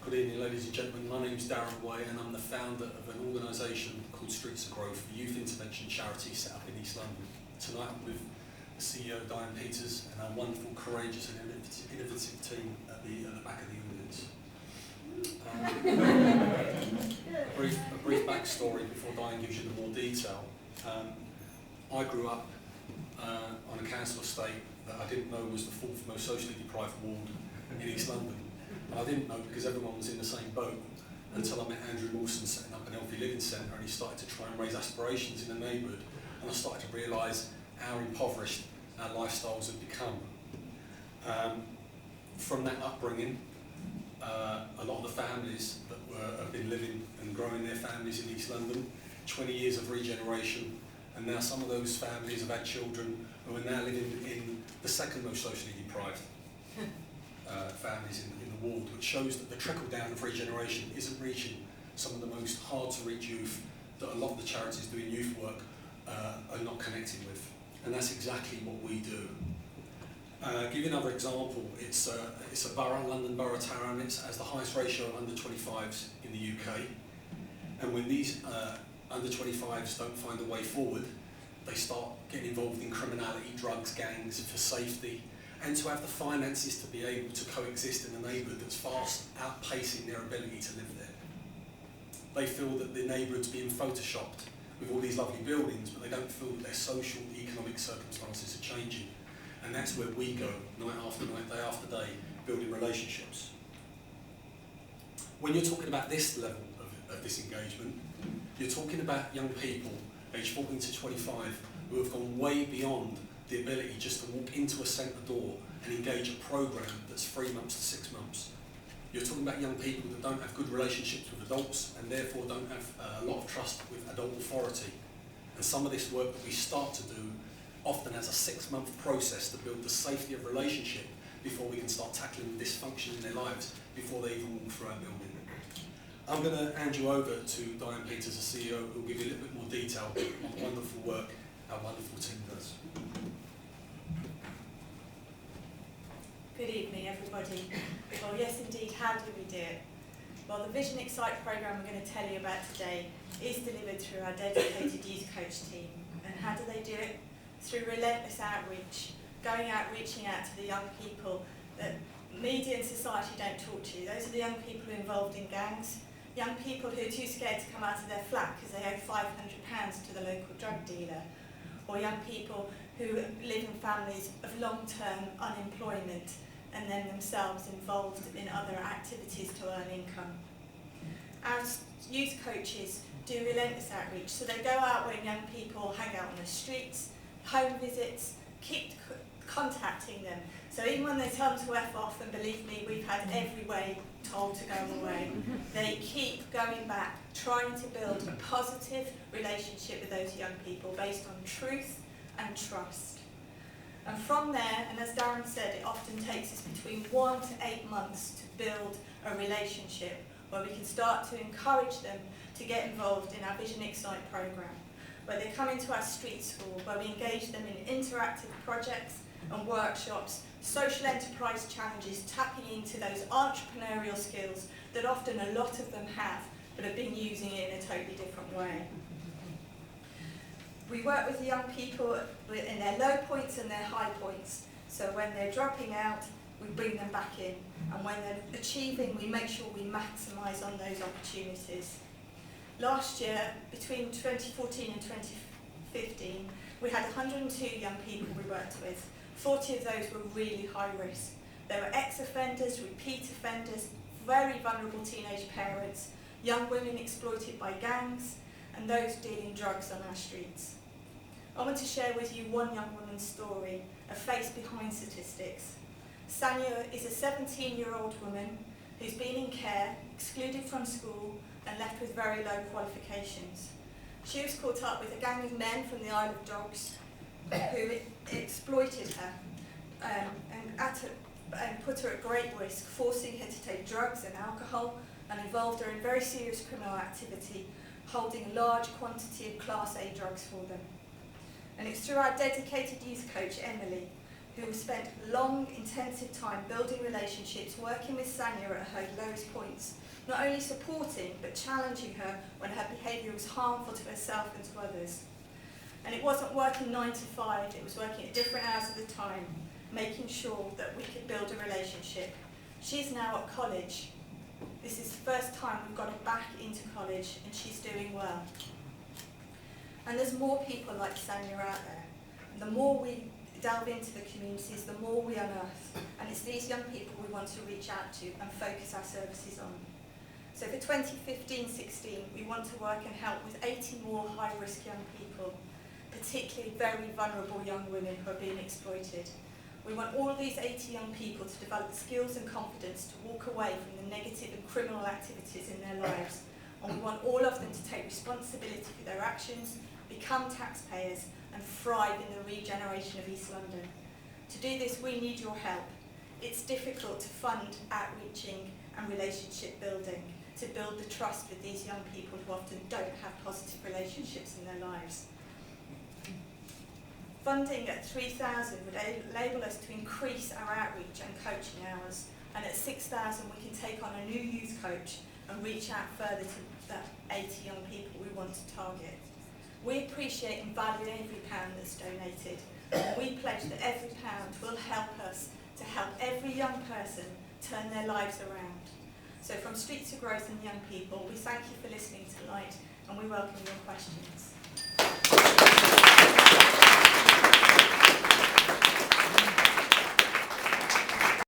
Good evening, ladies and gentlemen. My name is Darren Way, and I'm the founder of an organisation called Streets of Growth, a youth intervention charity set up in East London. Tonight I'm with the CEO, Diane Peters, and our wonderful, courageous and innovative team at the back of the audience. A brief backstory before Diane gives you the more detail. I grew up on a council estate that I didn't know was the fourth most socially deprived ward in East London. And I didn't know because everyone was in the same boat until I met Andrew Wilson setting up an healthy living centre, and he started to try and raise aspirations in the neighbourhood, and I started to realise how impoverished our lifestyles had become. From that upbringing, a lot of the families that have been living and growing their families in East London, 20 years of regeneration, and now some of those families have had children who are now living in the second most socially deprived families in the ward, which shows that the trickle down of regeneration isn't reaching some of the most hard to reach youth that a lot of the charities doing youth work are not connecting with. And that's exactly what we do. Give you another example. It's a borough, London Borough, Tower Hamlets, has the highest ratio of under 25s in the UK. And when these under 25s don't find a way forward, they start getting involved in criminality, drugs, gangs for safety, and to have the finances to be able to coexist in a neighbourhood that's fast outpacing their ability to live there. They feel that the neighbourhood's being photoshopped with all these lovely buildings, but they don't feel that their social, economic circumstances are changing. And that's where we go, night after night, day after day, building relationships. When you're talking about this level of this engagement, you're talking about young people, aged 14 to 25, who have gone way beyond the ability just to walk into a centre door and engage a programme that's 3 months to 6 months. You're talking about young people that don't have good relationships with adults and therefore don't have a lot of trust with adult authority. And some of this work that we start to do often has a 6-month process to build the safety of relationship before we can start tackling dysfunction in their lives before they even walk through our building. I'm going to hand you over to Diane Peters, the CEO, who will give you a little bit more detail on the wonderful work our wonderful team does. Good evening, everybody. Well, yes, indeed, how do we do it? Well, the Vision Excite programme we're going to tell you about today is delivered through our dedicated youth coach team. And how do they do it? Through relentless outreach, going out, reaching out to the young people that media and society don't talk to. Those are the young people involved in gangs, young people who are too scared to come out of their flat because they owe £500 to the local drug dealer, or young people who live in families of long-term unemployment and then themselves involved in other activities to earn income. Our youth coaches do relentless outreach, so they go out when young people hang out on the streets, home visits, keep contacting them. So even when they tell them to F off, and believe me, we've had every way told to go away, they keep going back, trying to build a positive relationship with those young people based on truth and trust. And from there, and as Darren said, it often takes us between 1 to 8 months to build a relationship where we can start to encourage them to get involved in our Vision Excite programme, where they come into our street school, where we engage them in interactive projects and workshops, social enterprise challenges, tapping into those entrepreneurial skills that often a lot of them have, but have been using it in a totally different way. We work with the young people in their low points and their high points. So when they're dropping out, we bring them back in. And when they're achieving, we make sure we maximise on those opportunities. Last year, between 2014 and 2015, we had 102 young people we worked with. 40 of those were really high risk. They were ex-offenders, repeat offenders, very vulnerable teenage parents, young women exploited by gangs, and those dealing drugs on our streets. I want to share with you one young woman's story, a face behind statistics. Sanya is a 17-year-old woman who's been in care, excluded from school, and left with very low qualifications. She was caught up with a gang of men from the Isle of Dogs who exploited her and put her at great risk, forcing her to take drugs and alcohol, and involved her in very serious criminal activity, holding a large quantity of Class A drugs for them. And it's through our dedicated youth coach, Emily, who spent long, intensive time building relationships, working with Sanya at her lowest points, not only supporting but challenging her when her behaviour was harmful to herself and to others. And it wasn't working 9 to 5, it was working at different hours of the time, making sure that we could build a relationship. She's now at college. This is the first time we've got her back into college, and she's doing well. And there's more people like Sanya out there. And the more we delve into the communities, the more we unearth. And it's these young people we want to reach out to and focus our services on. So for 2015-16, we want to work and help with 80 more high-risk young people, particularly very vulnerable young women who are being exploited. We want all of these 80 young people to develop the skills and confidence to walk away from the negative and criminal activities in their lives. And we want all of them to take responsibility for their actions, become taxpayers, and thrive in the regeneration of East London. To do this, we need your help. It's difficult to fund outreaching and relationship building, to build the trust with these young people who often don't have positive relationships in their lives. Funding at 3,000 would enable us to increase our outreach and coaching hours, and at 6,000 we can take on a new youth coach and reach out further to the 80 young people we want to target. We appreciate and value every pound that's donated, and we pledge that every pound will help us to help every young person turn their lives around. So from Streets of Growth and Young People, we thank you for listening tonight, and we welcome your questions.